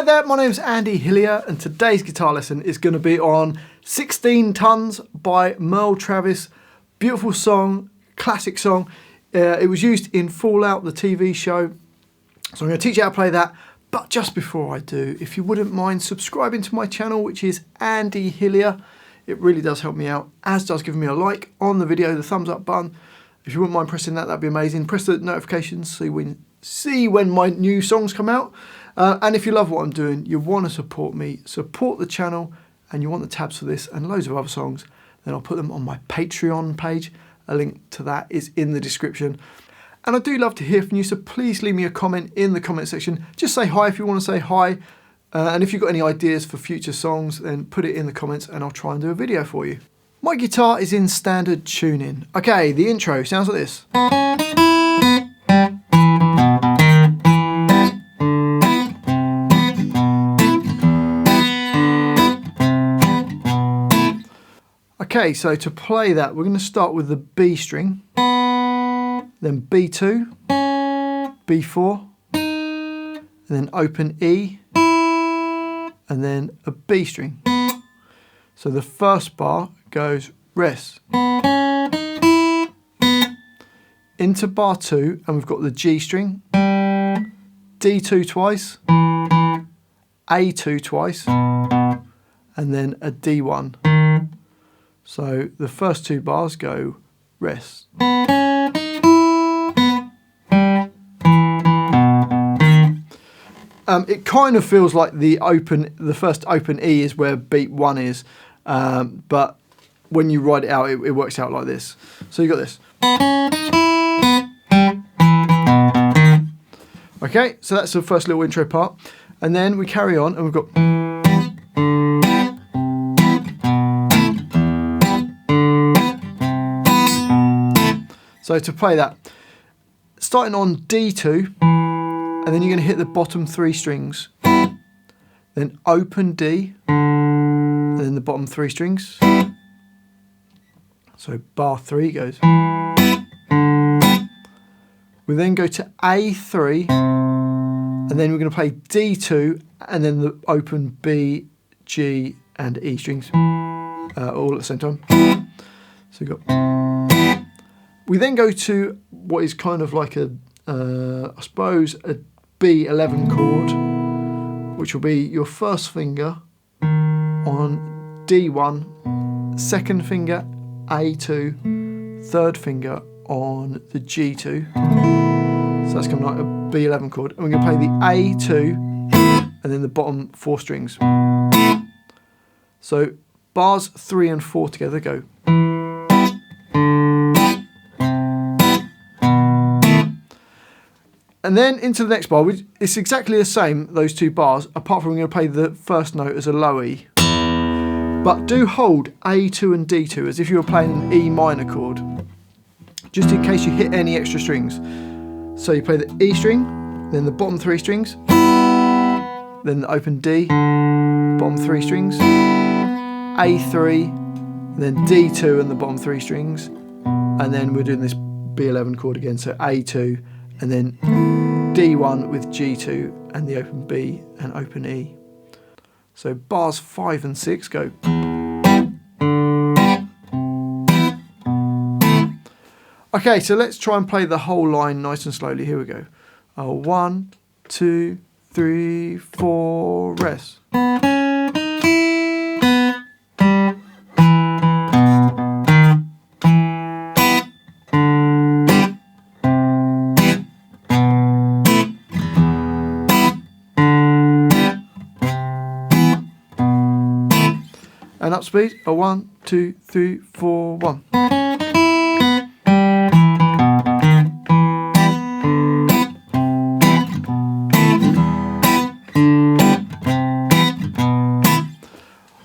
Hi there, my name's Andy Hillier and today's guitar lesson is going to be on 16 Tons by Merle Travis. Beautiful song, classic song. It was used in Fallout, the TV show. So I'm going to teach you how to play that. But just before I do, if you wouldn't mind subscribing to my channel, which is Andy Hillier. It really does help me out, as does giving me a like on the video, the thumbs up button. If you wouldn't mind pressing that, that'd be amazing. Press the notifications so you see when my new songs come out. And if you love what I'm doing, you want to support me, support the channel, and you want the tabs for this and loads of other songs, then I'll put them on my Patreon page. A link to that is in the description. And I do love to hear from you, so please leave me a comment in the comment section. Just say hi if you want to say hi. And if you've got any ideas for future songs, then put it in the comments and I'll try and do a video for you. My guitar is in standard tuning. Okay, the intro sounds like this. Okay, so to play that, we're going to start with the B string, then B2, B4, and then open E, and then a B string. So the first bar goes Res, into bar 2, and we've got the G string, D2 twice, A2 twice, and then a D1. So the first two bars go Res. It kind of feels like the first open E is where beat 1 is, but when you write it out, it works out like this. So you got this. Okay, so that's the first little intro part, and then we carry on, and we've got. So to play that, starting on D2, and then you're going to hit the bottom 3 strings, then open D, and then the bottom 3 strings. So bar 3 goes. We then go to A3, and then we're going to play D2, and then the open B, G, and E strings, all at the same time. So you've got. We then go to what is kind of like I suppose, a B11 chord, which will be your first finger on D1, second finger A2, third finger on the G2. So that's coming like a B11 chord. And we're going to play the A2 and then the bottom 4 strings. So bars 3 and 4 together go. And then into the next bar, it's exactly the same, those 2 bars, apart from we're going to play the first note as a low E. But do hold A2 and D2 as if you were playing an E minor chord, just in case you hit any extra strings. So you play the E string, then the bottom 3 strings, then the open D, bottom 3 strings, A3, then D2 and the bottom 3 strings, and then we're doing this B11 chord again, so A2, and then D1 with G2 and the open B and open E. So bars 5 and 6 go. Okay, so let's try and play the whole line nice and slowly. Here we go. 1, 2, 3, 4, Res. And up speed, 1, 2, 3, 4, 1.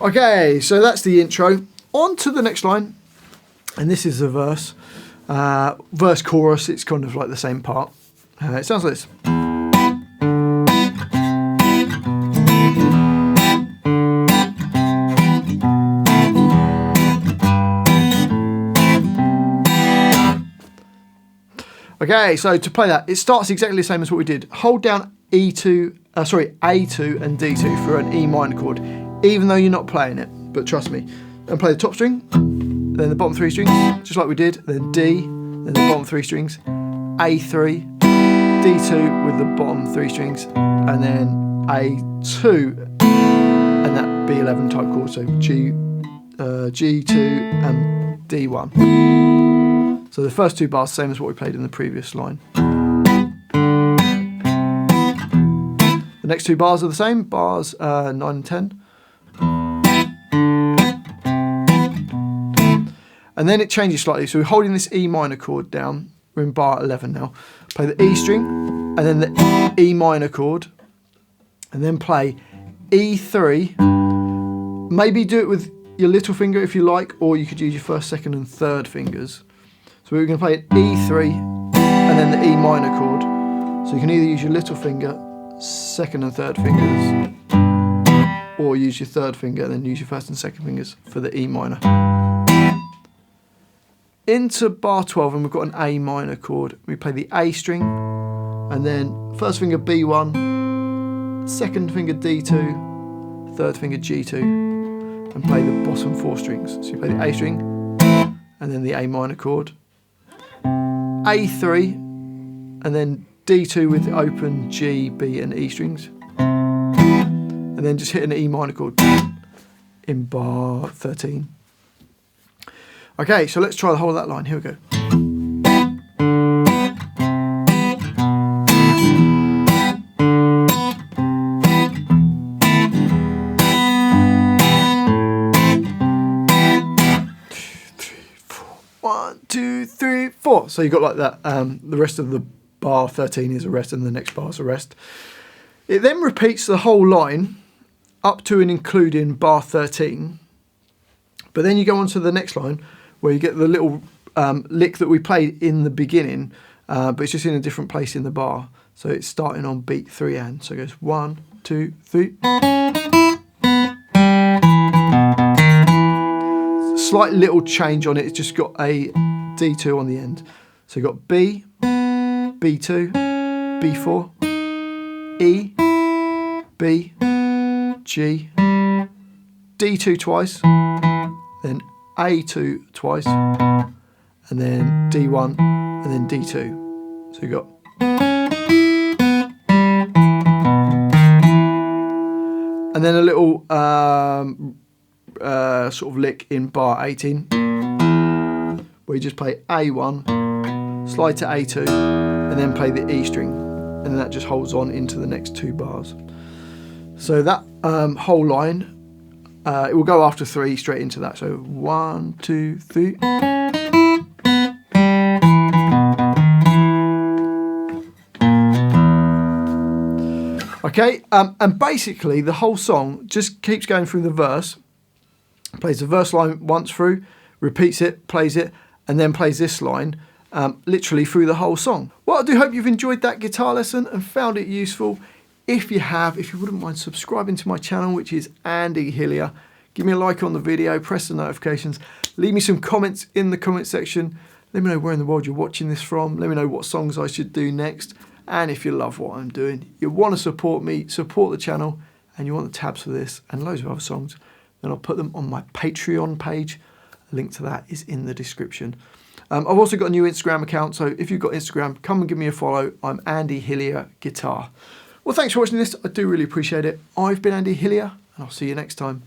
Okay, so that's the intro. On to the next line, and this is the verse. Verse chorus, it's kind of like the same part. It sounds like this. Okay, so to play that, it starts exactly the same as what we did. Hold down A2 and D2 for an E minor chord, even though you're not playing it. But trust me, and play the top string, then the bottom 3 strings, just like we did, then D, then the bottom 3 strings, A3, D2 with the bottom 3 strings, and then A2, and that B11 type chord, so G2 and D1. So the first 2 bars, same as what we played in the previous line. The next 2 bars are the same, bars 9 and 10. And then it changes slightly, so we're holding this E minor chord down, we're in bar 11 now. Play the E string, and then the E minor chord, and then play E3. Maybe do it with your little finger if you like, or you could use your first, second and third fingers. So we're going to play an E3 and then the E minor chord. So you can either use your little finger, second and third fingers, or use your third finger and then use your first and second fingers for the E minor. Into bar 12, and we've got an A minor chord. We play the A string, and then first finger B1, second finger D2, third finger G2, and play the bottom 4 strings. So you play the A string, and then the A minor chord, A3, and then D2 with the open G, B and E strings, and then just hit an E minor chord in bar 13. Okay, so let's try the whole of that line. Here we go. One, two, three, four. So you got like that. The rest of the bar 13 is a rest, and the next bar is a rest. It then repeats the whole line up to and including bar 13. But then you go on to the next line, where you get the little lick that we played in the beginning, but it's just in a different place in the bar. So it's starting on beat 3 and. So it goes 1, 2, 3. Slight little change on it, it's just got a D2 on the end. So you've got B, B2, B4, E, B, G, D2 twice, then A2 twice, and then D1, and then D2. So you've got. And then a little sort of lick in bar 18, where you just play A1, slide to A2, and then play the E string, and then that just holds on into the next 2 bars. So that whole line, it will go after 3 straight into that. So 1, 2, 3. Okay, and basically the whole song just keeps going through the verse, plays the verse line once through, repeats it, plays it, and then plays this line literally through the whole song. Well, I do hope you've enjoyed that guitar lesson and found it useful. If you have, if you wouldn't mind subscribing to my channel, which is Andy Hillier, give me a like on the video, press the notifications, leave me some comments in the comment section. Let me know where in the world you're watching this from. Let me know what songs I should do next. And if you love what I'm doing, you want to support me, support the channel, and you want the tabs for this and loads of other songs, then I'll put them on my Patreon page. A link to that is in the description. I've also got a new Instagram account, so if you've got Instagram, come and give me a follow. I'm Andy Hillier Guitar. Well, thanks for watching this. I do really appreciate it. I've been Andy Hillier, and I'll see you next time.